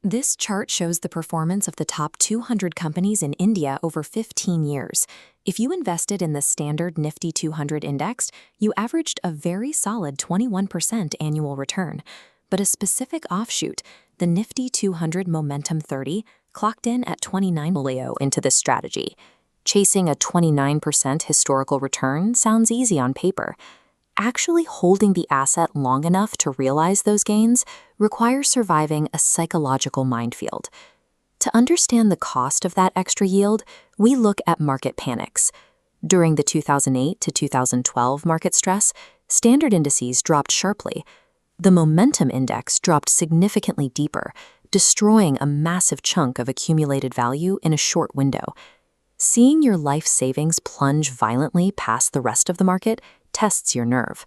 This chart shows the performance of the top 200 companies in India over 15 years. If you invested in the standard Nifty 200 index, you averaged a very solid 21% annual return. But a specific offshoot, the Nifty 200 Momentum 30, clocked in at 29 into this strategy. Chasing a 29% historical return sounds easy on paper. Actually holding the asset long enough to realize those gains requires surviving a psychological minefield. To understand the cost of that extra yield, we look at market panics. During the 2008 to 2012 market stress, standard indices dropped sharply. The momentum index dropped significantly deeper, destroying a massive chunk of accumulated value in a short window. Seeing your life savings plunge violently past the rest of the market tests your nerve.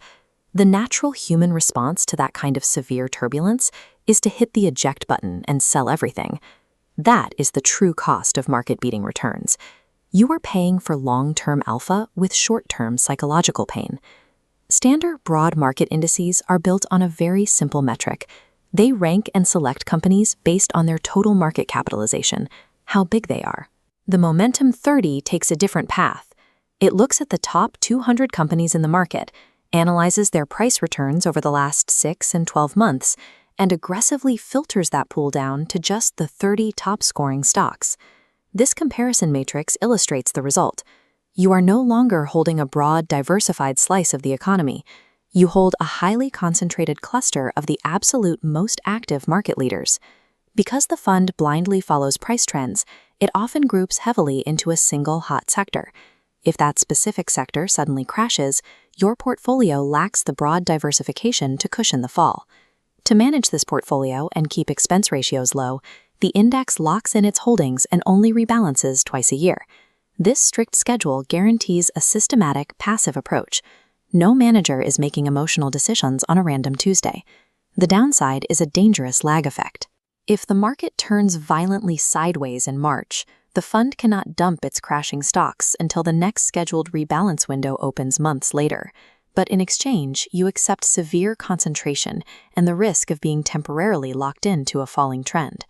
The natural human response to that kind of severe turbulence is to hit the eject button and sell everything. That is the true cost of market-beating returns. You are paying for long-term alpha with short-term psychological pain. Standard broad market indices are built on a very simple metric. They rank and select companies based on their total market capitalization, how big they are. The Momentum 30 takes a different path. It looks at the top 200 companies in the market, analyzes their price returns over the last 6 and 12 months, and aggressively filters that pool down to just the 30 top-scoring stocks. This comparison matrix illustrates the result. You are no longer holding a broad, diversified slice of the economy. You hold a highly concentrated cluster of the absolute most active market leaders. Because the fund blindly follows price trends, it often groups heavily into a single hot sector. If that specific sector suddenly crashes, your portfolio lacks the broad diversification to cushion the fall. To manage this portfolio and keep expense ratios low, the index locks in its holdings and only rebalances twice a year. This strict schedule guarantees a systematic, passive approach. No manager is making emotional decisions on a random Tuesday. The downside is a dangerous lag effect. If the market turns violently sideways in March, the fund cannot dump its crashing stocks until the next scheduled rebalance window opens months later. But in exchange, you accept severe concentration and the risk of being temporarily locked into a falling trend.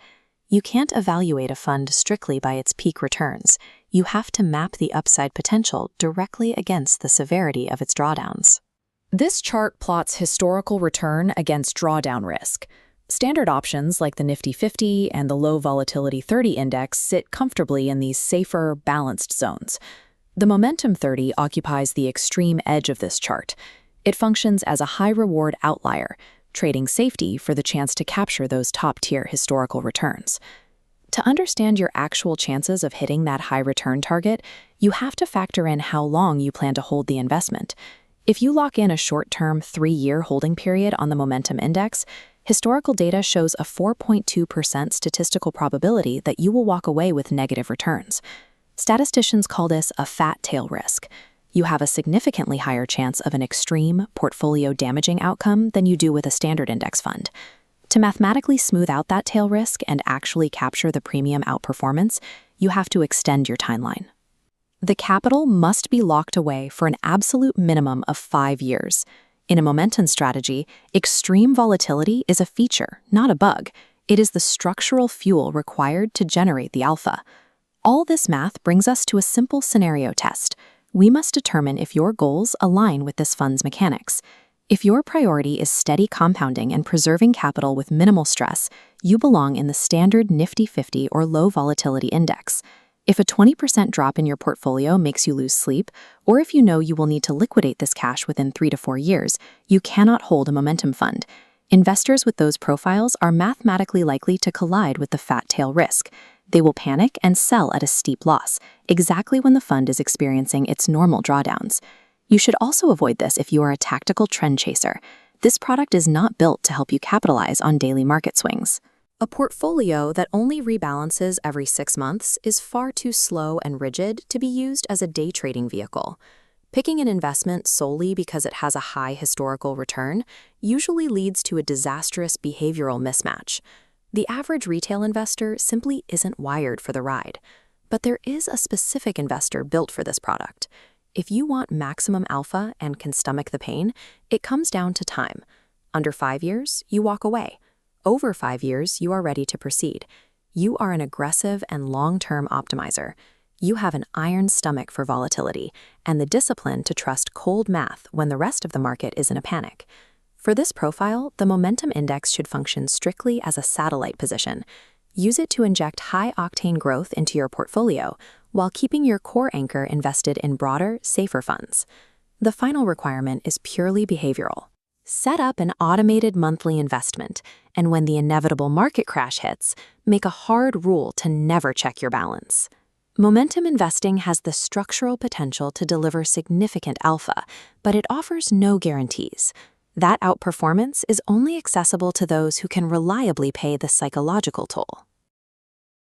You can't evaluate a fund strictly by its peak returns. You have to map the upside potential directly against the severity of its drawdowns. This chart plots historical return against drawdown risk. Standard options like the Nifty 50 and the low volatility 30 index sit comfortably in these safer, balanced zones. The Momentum 30 occupies the extreme edge of this chart. It functions as a high-reward outlier, trading safety for the chance to capture those top-tier historical returns. To understand your actual chances of hitting that high-return target, you have to factor in how long you plan to hold the investment. If you lock in a short-term 3-year holding period on the Momentum Index, historical data shows a 4.2% statistical probability that you will walk away with negative returns. Statisticians call this a fat tail risk. You have a significantly higher chance of an extreme, portfolio-damaging outcome than you do with a standard index fund. To mathematically smooth out that tail risk and actually capture the premium outperformance, you have to extend your timeline. The capital must be locked away for an absolute minimum of 5 years. In a momentum strategy, extreme volatility is a feature, not a bug. It is the structural fuel required to generate the alpha. All this math brings us to a simple scenario test. We must determine if your goals align with this fund's mechanics. If your priority is steady compounding and preserving capital with minimal stress, you belong in the standard Nifty 50 or low volatility index. If a 20% drop in your portfolio makes you lose sleep, or if you know you will need to liquidate this cash within 3 to 4 years, you cannot hold a momentum fund. Investors with those profiles are mathematically likely to collide with the fat tail risk. They will panic and sell at a steep loss, exactly when the fund is experiencing its normal drawdowns. You should also avoid this if you are a tactical trend chaser. This product is not built to help you capitalize on daily market swings. A portfolio that only rebalances every 6 months is far too slow and rigid to be used as a day trading vehicle. Picking an investment solely because it has a high historical return usually leads to a disastrous behavioral mismatch. The average retail investor simply isn't wired for the ride. But there is a specific investor built for this product. If you want maximum alpha and can stomach the pain, it comes down to time. Under 5 years, you walk away. Over 5 years, you are ready to proceed. You are an aggressive and long-term optimizer. You have an iron stomach for volatility and the discipline to trust cold math when the rest of the market is in a panic. For this profile, the momentum index should function strictly as a satellite position. Use it to inject high-octane growth into your portfolio while keeping your core anchor invested in broader, safer funds. The final requirement is purely behavioral. Set up an automated monthly investment, and when the inevitable market crash hits, make a hard rule to never check your balance. Momentum investing has the structural potential to deliver significant alpha, but it offers no guarantees. That outperformance is only accessible to those who can reliably pay the psychological toll.